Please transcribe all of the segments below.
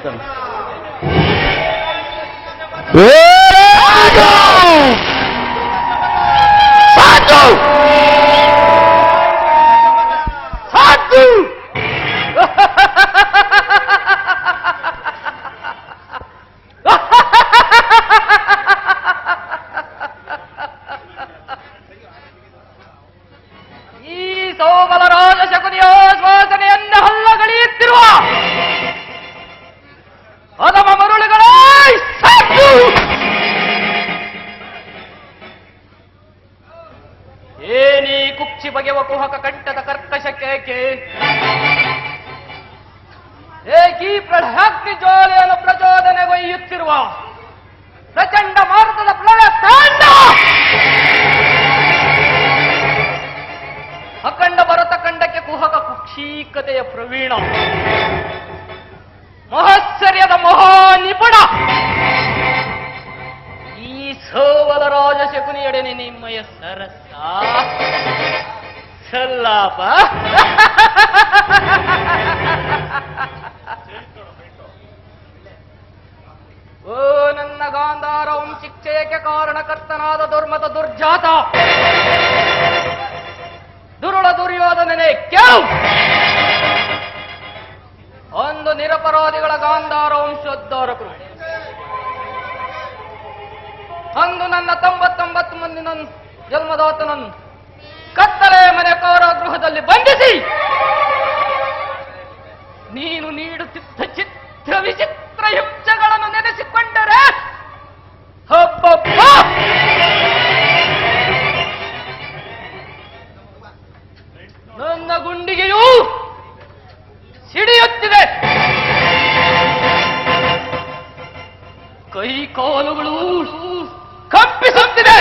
ಮಾಡ್ತಾನೆ. ಏನಿ ಕುಕ್ಷಿ ಬಗೆವ ಕುಹಕ ಕಂಠದ ಕರ್ಕಶಕ್ಕೆ ಏಕೀ ಪ್ರಳಯಾಗ್ನಿ ಜ್ವಾಲೆಯನ್ನು ಪ್ರಚೋದನೆಗೊಯ್ಯುತ್ತಿರುವ ಪ್ರಚಂಡ ಮಾರುತದ ಪ್ರಳಯ ತಾಂಡ ಅಖಂಡ ಭರತ ಖಂಡಕ್ಕೆ ಕುಹಕ ಕುಕ್ಷೀಕತೆಯ ಪ್ರವೀಣ ಮಹಾಶ್ಚರ್ಯದ ಮಹಾನಿಪುಣ ಈ ಸೋವಲ ರಾಜ ಶಕುನಿಯೊಡನೆ ನಿಮ್ಮಯ ಸರಸ ಸಲ್ಲಾಪ ಓ ನನ್ನ ಗಾಂಧಾರ ವಂಶಿಕ್ಷಯಕ್ಕೆ ಕಾರಣಕರ್ತನಾದ ದುರ್ಮತ ದುರ್ಜಾತ ದುರುಳ ದುರ್ಯೋಧನನೇ ಕೇಳು. ಒಂದು ನಿರಪರಾಧಿಗಳ ಗಾಂಧಾರ ವಂಶೋದ್ಧಾರಕರು ಅಂದು ನನ್ನ 99 ಮಂದಿ ನನ್ನ ಜನ್ಮದಾತನನ್ನು ಕತ್ತಲೆ ಮನೆ ಕಾರಾಗೃಹದಲ್ಲಿ ಬಂಧಿಸಿ ನೀನು ನೀಡುತ್ತಿದ್ದ ಚಿತ್ರ ವಿಚಿತ್ರ ಹಿಂಸೆಗಳನ್ನು ನೆನೆಸಿಕೊಂಡರೆ ಹಬ್ಬಬ್ಬ ನನ್ನ ಗುಂಡಿಗೆಯೂ ಸಿಡಿಯುತ್ತಿದೆ. ಕೈ ಕಾಲುಗಳು ಕಂಪಿಸುತ್ತಿದೆ.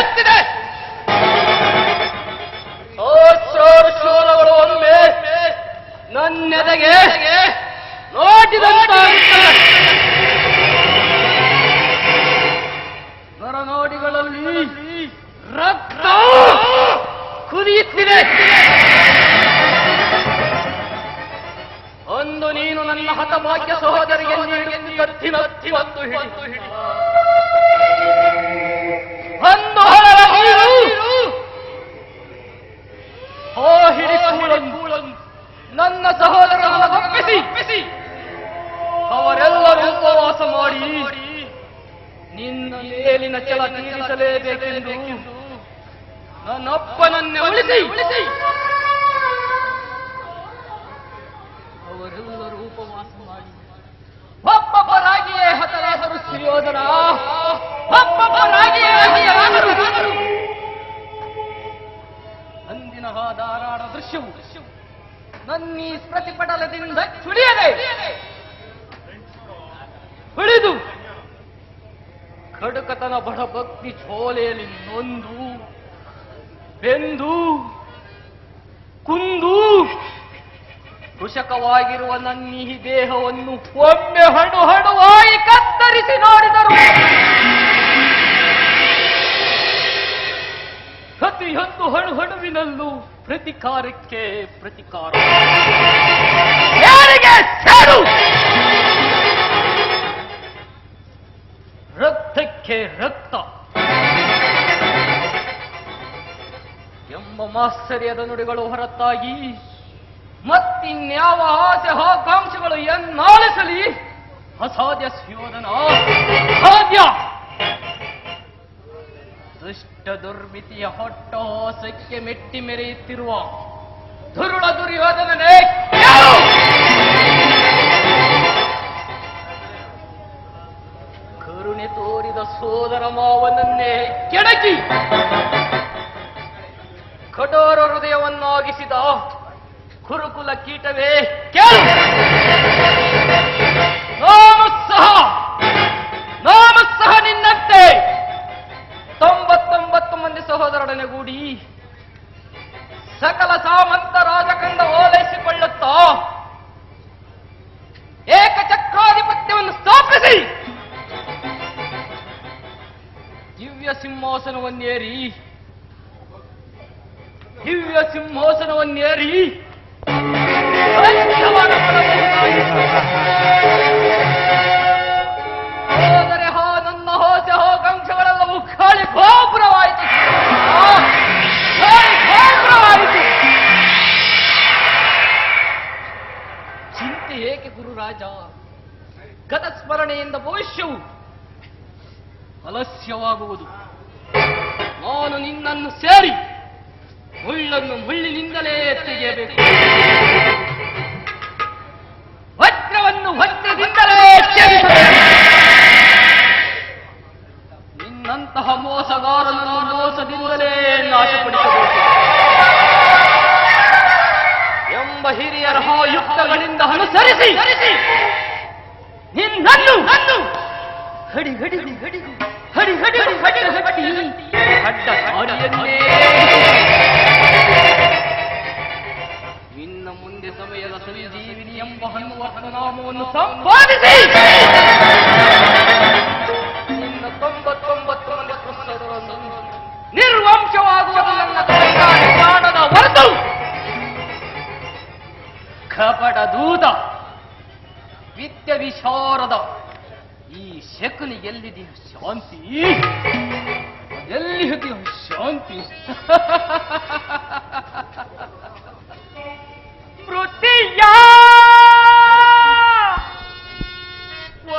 ಶೂಲಗಳು ಒಮ್ಮೆ ನನ್ನೆದೆಗೆ ನೋಟಿದಂತಾಗುತ್ತದೆ. ನರನಾಡಿಗಳಲ್ಲಿ ರಕ್ತ ಕುದಿಯುತ್ತಿದೆ. ಒಂದು ನೀನು ನನ್ನ ಹತಭಾಗ್ಯ ಸಹೋದರಿಗೆ ಕತ್ತಿನತ್ತಿ ಒಂದು ಹಿಡಿ ಒಂದು ಹೊರಳ ನೀರು ಹೋ ಹಿಡಿ ಕೂಳನ್ನು ನನ್ನ ಸಹೋದರರನ್ನು ಒಪ್ಪಿಸಿ ಅವರೆಲ್ಲರೂ ಉಪವಾಸ ಮಾಡಿ ನಿನ್ನ ಮೇಲಿನ ಛಲ ತೀರಿಸಲೇಬೇಕೆಂದು ನನ್ನಪ್ಪನನ್ನೇ ಉಳಿಸಿ ಅವರೆಲ್ಲರೂ ಉಪವಾಸ ಮಾಡಿ ಒಬ್ಬೊಬ್ಬರಾಗಿಯೇ ಹತರಾದರು ಶ್ರೀಯೋಧನ, ಒಬ್ಬೊಬ್ಬರಾಗಿಯೇ ಹತರಾದರು. ಅಂದಿನ ಧಾರಾಳ ದೃಶ್ಯವು ನನ್ನೀ ಪ್ರತಿಪಟಲದಿಂದ ಚುಳಿಯದೆ ಉಳಿದು ಖಡ್ಕತನ ಬಡಭಕ್ತಿ ಛೋಲೆಯಲ್ಲಿ ನೊಂದು ಬೆಂದು ಕುಂದು ಕೃಷಕವಾಗಿರುವ ನನ್ನೀ ದೇಹವನ್ನು ಒಮ್ಮೆ ಹಣುವಾಗಿ ಕತ್ತರಿಸಿ ನೋಡಿದರು. ಪ್ರತಿಯೊಂದು ಹಣುವಿನಲ್ಲೂ ಪ್ರತಿಕಾರಕ್ಕೆ ಪ್ರತಿಕಾರ. ಯಾರಿಗೆ ಸೇಡು? ರಕ್ತಕ್ಕೆ ರಕ್ತ ಎಂಬ ಮಾಶ್ಚರ್ಯದ ನುಡಿಗಳು ಹೊರತಾಗಿ ಮತ್ತಿನ್ಯಾವ ಆಸೆ ಆಕಾಂಕ್ಷೆಗಳು ಎನ್ನಾಳಿಸಲಿ ಅಸಾಧ್ಯ ಸುಯೋಧನ, ಸಾಧ್ಯ. ದುಷ್ಟ ದುರ್ಮಿತಿಯ ಹೊಟ್ಟೋಸಕ್ಕೆ ಮೆಟ್ಟಿ ಮೆರೆಯುತ್ತಿರುವ ದುರುಳ ದುರ್ಯೋಧನನೇ ಕರುಣೆ ತೋರಿದ ಸೋದರ ಮಾವನನ್ನೇ ಕೆಣಕಿ ಕಠೋರ ಹೃದಯವನ್ನಾಗಿಸಿದ ಕುರುಕುಲ ಕೀಟವೇ ಕೇಳು. ನಾನು ಸಹ ನಿನ್ನಂತೆ 99 ಮಂದಿ ಸಹೋದರೊಡನೆಗೂಡಿ ಸಕಲ ಸಾಮಂತ ರಾಜಕಂಡ ಓಲೈಸಿಕೊಳ್ಳುತ್ತಾ ಏಕಚಕ್ರಾಧಿಪತ್ಯವನ್ನು ಸ್ಥಾಪಿಸಿ ದಿವ್ಯ ಸಿಂಹಾಸನವನ್ನೇರಿ ರಾಜ. ಗತಸ್ಮರಣೆಯಿಂದ ಭವಿಷ್ಯವು ಅಲಸ್ಯವಾಗುವುದು. ನಾನು ನಿನ್ನನ್ನು ಸೇರಿ ಮುಳ್ಳನ್ನು ಮುಳ್ಳಿನಿಂದಲೇ ತೆಗೆಯಬೇಕು, ವಜ್ರವನ್ನು ವಜ್ರದಿಂದಲೇ ಛೇದಿಸಬೇಕು. ನಿನ್ನಂತಹ ಮೋಸಗಾರನನ್ನು ಮೋಸದಿಂದಲೇ ನಾಶಪಡಿಸಬೇಕು ಎಂಬ ಹಿರಿಯರ ಯುಕ್ತಗಳಿಂದ ಅನುಸರಿಸಿ ನಿನ್ನನ್ನು ಹಡಿ ಹಡಿ ಹಡಿ ಹಡಿ ಹಡಿ ಹಡಿ ಹಟ್ಟಿ ಅಡ್ಡ ದಾರಿಯನ್ನೇ ಇನ್ನು ಮುಂದೆ ಸಮಯದ ಸಂಜೀವಿನಿ ಎಂಬ ಹನುವರ್ತನಾಮವನ್ನು ಸಂಪಾದಿಸಿ ನಿನ್ನ 99 ಮಂದಿ ಪುಸ್ತಕಗಳನ್ನು ನಿರ್ವಂಶವಾಗುವುದು ನನ್ನ ಕಾಣದ ಹೊರತು ಕಪಟ ದೂತ ವಿದ್ಯ ವಿಶಾರದ ಈ ಶಕುನಿ ಎಲ್ಲಿದೆಯೋ ಶಾಂತಿ, ಎಲ್ಲಿದೆಯೋ ಶಾಂತಿ. ವೃತ್ತಿಯ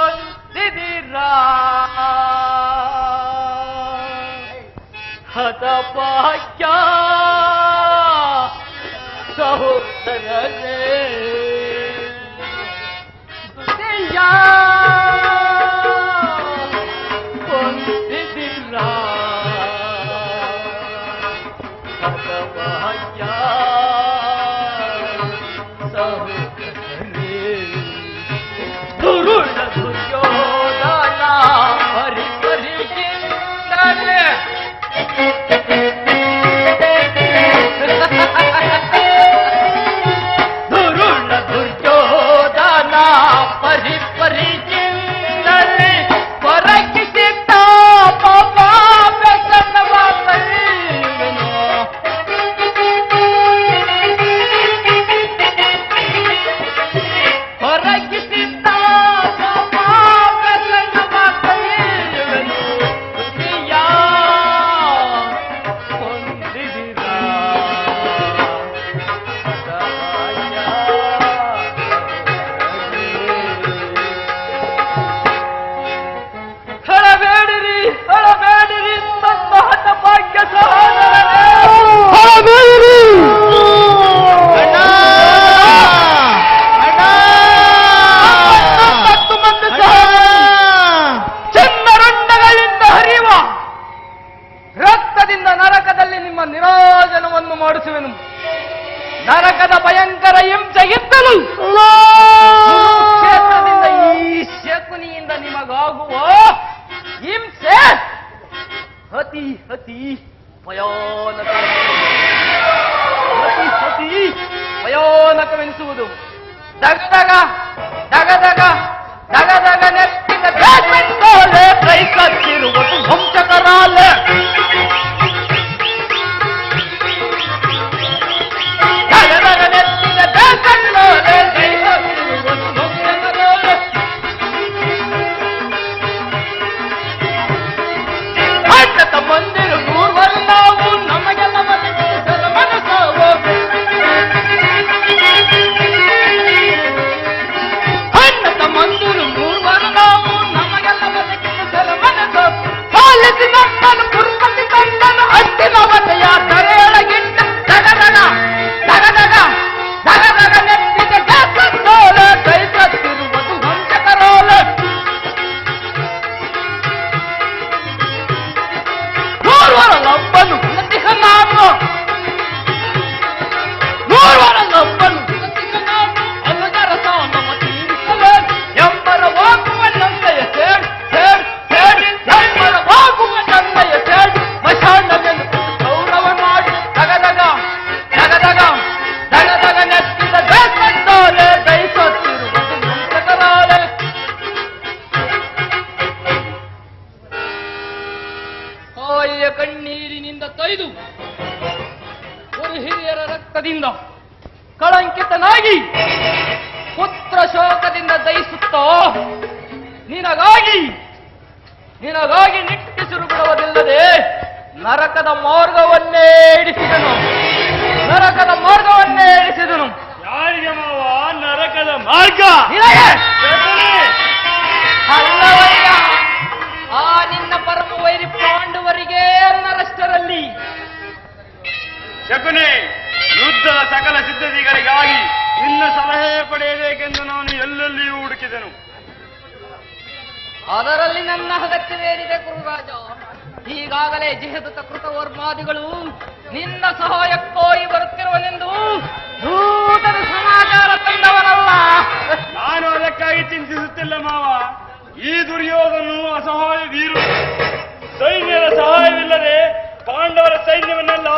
ಒಂದಿದಿರಾ ಹತಪಾಕ್ಯ ಸಹೋದರರೇ, ವೃತ್ತಿಯ ಒಂದಿದಿರಾ ಹತಪಾಕ್ಯ ಸಹೋದರರೇ, ದುರುಳ ದುರ್ಯೋಧನ ಪರಿಪರಿಗಿಂದಲೇ ದುರುಳ ದುರ್ಯೋಧನ ಪರಿಪರಿಗಿಂದಲೇ ಹೊರಗಿಸಿದ್ದ ಪಾಪ ಬೆಸನವ ಕೈವೆನು. ಹೊರಗಿಸಿದ್ದ ಪಾಪ ಬೆಸನವ ಕೈವೆನು. ಪ್ರಿಯ ಹೊಂದಿದಿರಾ ಸಹಾಯ ಹಳಬೇಡಿರಿ ಹಳಬೇಡಿರಿ ನನ್ನ ಹಠಭಾಗ್ಯ ಸಹೋದರರೇ, ಹಳಬೇಡಿರಿ. ಚನ್ನರುಂಡಗಳಿಂದ ಹರಿಯುವ ರಕ್ತದಿಂದ ನರಕದಲ್ಲಿ ನಿಮ್ಮ ನಿರಾಜನವನ್ನು ಮಾಡಿಸುವೆನು. ನರಕದ ಭಯಂಕರ ಹಿಂಸೆಗಿದ್ದಲು ಕ್ಷೇತ್ರದಿಂದ ಈ ಶಕುನಿಯಿಂದ ನಿಮಗಾಗುವ ಹಿಂಸೆ ಅತಿ ಅತಿ ಭಯಾನಕ, ಅತಿ ಅತಿ ಭಯಾನಕವೆನಿಸುವುದು. ದಗದಗ ದಗದಗ ದಗದಗ ನೆತ್ತಿನ ಬೇಸತ್ತೋಲೆ ಕೈಕತ್ತಿರುವುದು ವಂಶಕರಾಲೆ. ದಗದಗ ನೆತ್ತಿನ ಬೇಸತ್ತೋಲೆ ಕೈಕತ್ತಿರುವುದು ವಂಶಕರಾಲೆ. ಅಣ್ಣ ತಮ್ಮಂದಿರು ಮೂರ್ವರು ನಾವು ನಮಗೆಲ್ಲ ಮನಸ್ಸರ ಮನಸ್ಸಾವು. ಅಣ್ಣ ತಮ್ಮಂದಿರು ಮೂರ್ವರು ನಾವು ನಮಗೆಲ್ಲ ಮನಸ್ಸರ ಮನಸ್ಸು. ಪಾಲಿಸಿ ನಮ್ಮನ್ನು ಪುರುಪತಿ ತಂದನು ಅಟ್ಟಿನ ವತೆಯ ತರೆಯೊಳಗಿಟ್ಟ ದಗದಗ ದಗದಗ ದಗದಗ ನೆತ್ತಿದ ಬೇಸತ್ತೋಲೆ ಕೈಕತ್ತಿರುವುದು ವಂಶಕರಾಲೆ. ಮೂರ್ವರ ಲಂಬನು ಪ್ರತಿಕ ನಾನು, ಮೂರ್ವರ ಲಂಬನು ಪ್ರತಿಕ ನಾನು ಅಲಗರ ಸಾಮವ ತೀರಿಸಲೇ. ಎಂಬರವಾಗುವ ನನ್ನಯ ಸೇಡ್ ಸೇಡ್ ಸೇಡ್, ಎಂಬರವಾಗುವ ನನ್ನಯ ಸೇಡ್ ಮಶಾಣವೆಂದು ಗೌರವ ಮಾಡಿ ದಗದಗ ದಗದಗ ದಗದಗ ನೆತ್ತಿದ ಬೇಸತ್ತೋಲೆ ದಯಿಸುತ್ತಿರುವುದು ವಂಶಕರಾಲೆ. ತಾಯಿಯ ಕಣ್ಣೀರಿನಿಂದ ತೊಯ್ದು ಒಂದು ಹಿರಿಯರ ರಕ್ತದಿಂದ ಕಳಂಕಿತನಾಗಿ ಪುತ್ರ ಶೋಕದಿಂದ ದಯಿಸುತ್ತೋ ನಿನಗಾಗಿ ನಿಟ್ಟುಸಿರು ಬಿಡುವುದಿಲ್ಲದೆ ನರಕದ ಮಾರ್ಗವನ್ನೇ ಇಡಿಸಿದನು, ನರಕದ ಮಾರ್ಗವನ್ನೇ ಇಡಿಸಿದನು. ಯಾರಿಗೆ ಮಾವ ನರಕದ ಮಾರ್ಗ? ನಿನಗೆ ಸಕಲ ಸಿದ್ಧತೆಗಳಿಗಾಗಿ ನಿನ್ನ ಸಲಹೆ ಪಡೆಯಬೇಕೆಂದು ನಾನು ಎಲ್ಲೆಲ್ಲಿಯೂ ಹುಡುಕಿದೆನು. ಅದರಲ್ಲಿ ನನ್ನ ಅಗತ್ಯವೇನಿದೆ ಗುರುರಾಜ? ಈಗಾಗಲೇ ಜಯದತ್ತ ಕೃತವರ್ಮಾದಿಗಳು ನಿನ್ನ ಸಹಾಯಕ್ಕೋರಿ ಬರುತ್ತಿರುವನೆಂದು ದೂತನ ಸಮಾಚಾರ ತಂದವನಲ್ಲ. ನಾನು ಅದಕ್ಕಾಗಿ ಚಿಂತಿಸುತ್ತಿಲ್ಲ ಮಾವ. ಈ ದುರ್ಯೋಧನು ಅಸಹಾಯ ವೀರು. ಸೈನ್ಯದ ಸಹಾಯವಿಲ್ಲದೆ ಪಾಂಡವರ ಸೈನ್ಯವನ್ನೆಲ್ಲ